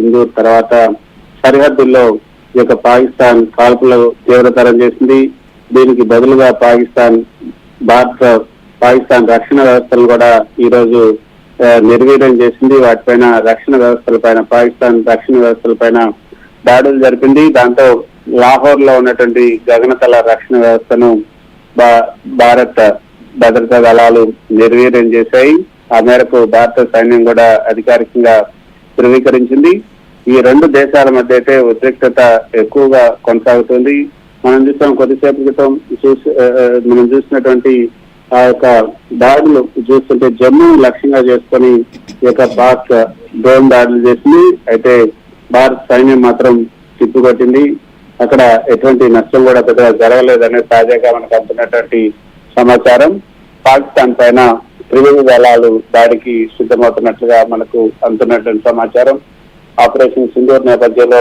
సింధూర్ తర్వాత సరిహద్దుల్లో ఈ యొక్క పాకిస్తాన్ కాల్పులు తీవ్రతరం చేసింది. దీనికి బదులుగా పాకిస్తాన్ రక్షణ వ్యవస్థలను కూడా ఈ రోజు నిర్వీర్యం చేసింది. వాటిపైన పాకిస్తాన్ రక్షణ వ్యవస్థలపైన దాడులు జరిపింది. దాంతో లాహోర్ లో ఉన్నటువంటి గగనతల రక్షణ వ్యవస్థను భారత భద్రతా దళాలు నిర్వీర్యం చేశాయి. ఆ మేరకు భారత సైన్యం కూడా అధికారికంగా ధృవీకరించింది. ఈ రెండు దేశాల మధ్య అయితే ఉద్రిక్తత ఎక్కువగా కొనసాగుతుంది. మనం చూసాం కొద్దిసేపు క్రితం మనం చూసినటువంటి ఆ యొక్క దాడులు చూస్తుంటే జమ్మూ లక్ష్యంగా చేసుకొని ఈ యొక్క పాక్ డ్రోన్ దాడులు చేసింది. అయితే భారత సైన్యం మాత్రం తిప్పుకొట్టింది. అక్కడ ఎటువంటి నష్టం కూడా పెద్దగా జరగలేదనే తాజాగా మనకు అందుతున్నటువంటి సమాచారం. పాకిస్తాన్ పైన త్రివిధ దళాలు దాడికి సిద్ధమవుతున్నట్లుగా మనకు అందుతున్నటువంటి సమాచారం. ఆపరేషన్ సింధూర్ నేపథ్యంలో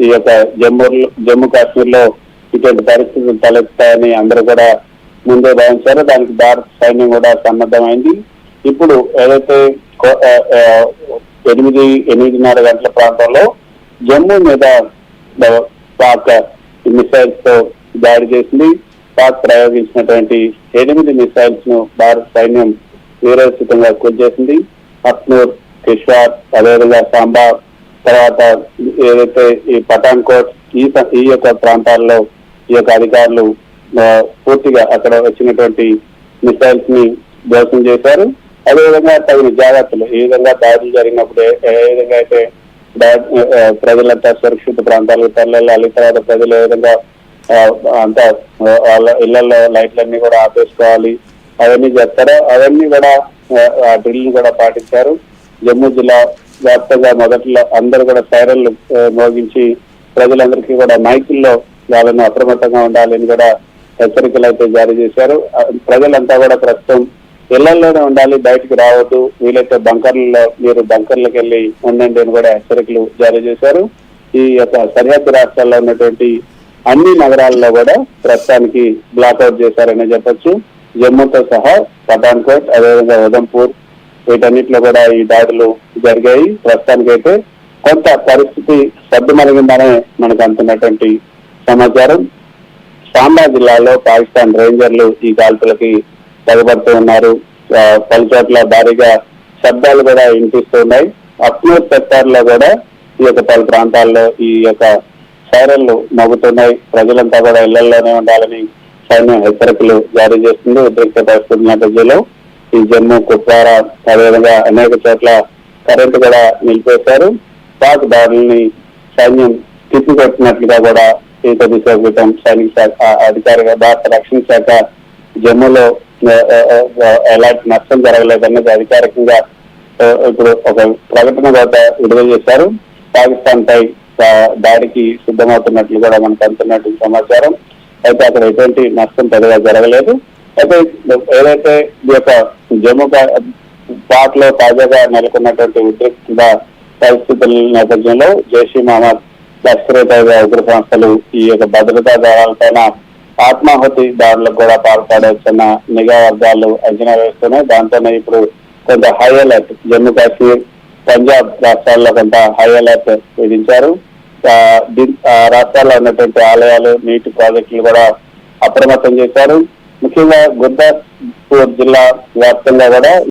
ఈ యొక్క జమ్మూ కాశ్మీర్ లో ఇటువంటి పరిస్థితులు తలెత్తాయని అందరూ కూడా ముందే భావించారు. దానికి భారత సైన్యం కూడా సన్నద్ధమైంది. ఇప్పుడు ఏదైతే 8:30 గంటల ప్రాంతంలో జమ్మూ మీద పాక్ మిసైల్స్ తో దాడి చేసింది. పాక్ ప్రయోగించినటువంటి 8 మిసైల్స్ ను భారత సైన్యం వీరోచితంగా కూల్చేసింది. అఖ్నూర్, కిష్వార్, అదేవిధంగా సాంబా, తర్వాత ఏదైతే ఈ పఠాన్కోట్ ఈ యొక్క ప్రాంతాల్లో ఈ యొక్క అధికారులు పూర్తిగా అక్కడ వచ్చినటువంటి మిసైల్స్ ని ధ్వంసం చేశారు. అదేవిధంగా తగిన జాగ్రత్తలు ఈ విధంగా దాడులు జరిగినప్పుడు ఏ విధంగా అయితే ప్రజలంతా సురక్షిత ప్రాంతాలకు తరలిల్లాలి, తర్వాత ప్రజలు ఏ విధంగా అంతా వాళ్ళ ఇళ్లలో లైట్లన్నీ కూడా ఆపేసుకోవాలి అవన్నీ చేస్తారో అవన్నీ కూడా ఆ డ్రిల్ ని కూడా పాటించారు. జమ్మూ జిల్లా వ్యాప్తంగా మొదట్లో అందరూ కూడా సైరన్లు మోగించి ప్రజలందరికీ కూడా మైకుల్లో వాళ్ళను అప్రమత్తంగా ఉండాలని కూడా హెచ్చరికలు అయితే జారీ చేశారు. ప్రజలంతా కూడా ప్రస్తుతం ఇళ్లలోనే ఉండాలి, బయటకు రావద్దు, వీలైతే మీరు బంకర్లకు వెళ్ళి ఉండండి అని కూడా హెచ్చరికలు జారీ చేశారు. ఈ యొక్క సరిహద్దు రాష్ట్రాల్లో ఉన్నటువంటి అన్ని నగరాల్లో కూడా ప్రస్తుతానికి బ్లాక్అవుట్ చేశారనే చెప్పొచ్చు. జమ్మూతో సహా పఠాన్కోట్, అదేవిధంగా ఉదంపూర్, వీటన్నిటిలో కూడా ఈ దాడులు జరిగాయి. ప్రస్తుతానికైతే కొంత పరిస్థితి సద్దుమణిగిందనే మనకు అందుతున్నటువంటి సమాచారం. సాంబా జిల్లాలో పాకిస్తాన్ రేంజర్లు ఈ కాల్పులకి తెగబడుతూ ఉన్నారు. పలు చోట్ల భారీగా శబ్దాలు కూడా వినిపిస్తున్నాయి. అఖ్నూర్ సెక్టార్ లో కూడా ఈ యొక్క పలు ప్రాంతాల్లో ఈ యొక్క సైరన్లు మోగుతున్నాయి. ప్రజలంతా కూడా ఇళ్లలోనే ఉండాలని సైన్యం హెచ్చరికలు జారీ చేస్తుంది. ఉద్రిక్త పరిస్థితుల నేపథ్యంలో ఈ జమ్మూ, కుప్వారా, అదేవిధంగా అనేక చోట్ల కరెంటు కూడా నిలిపేశారు. పాక్ దాడుల్ని సైన్యం తిప్పికొట్టినట్లుగా కూడా ఈ కొద్దిసేపు క్రితం సైనిక శాఖ అధికారిగా భారత రక్షణ శాఖ జమ్మూలో ఎలాంటి నష్టం జరగలేదన్నది అధికారికంగా ఇప్పుడు ఒక ప్రకటన కూడా విడుదల చేశారు. పాకిస్తాన్ పై దాడికి సిద్ధమవుతున్నట్లు కూడా మనకు అందుతున్నట్టు సమాచారం. అయితే అక్కడ ఎటువంటి నష్టం పెద్దగా జరగలేదు. అయితే ఏదైతే ఈ యొక్క జమ్మూ పాక్ లో తాజాగా నెలకొన్నటువంటి ఉద్రిక్త పరిస్థితుల నేపథ్యంలో జైష్-ఇ-మొహమ్మద్, లష్కర్-ఎ-తోయిబా ఉగ్ర సంస్థలు ఈ యొక్క భద్రతా దళాలపైన ఆత్మాహుతి దాడులకు కూడా పాల్పడవచ్చన్న నిఘా వర్గాలు అంచనా వేస్తున్నాయి. దాంతోనే ఇప్పుడు కొంత హై అలర్ట్ జమ్మూ కాశ్మీర్, పంజాబ్ రాష్ట్రాల్లో కొంత హై అలర్ట్ విధించారు. రాష్ట్రాల్లో ఉన్నటువంటి ఆలయాలు, నీటి ప్రాజెక్టులు కూడా అప్రమత్తం చేశారు. ముఖ్యంగా గుర్దాస్పూర్ జిల్లా వ్యాప్తంగా కూడా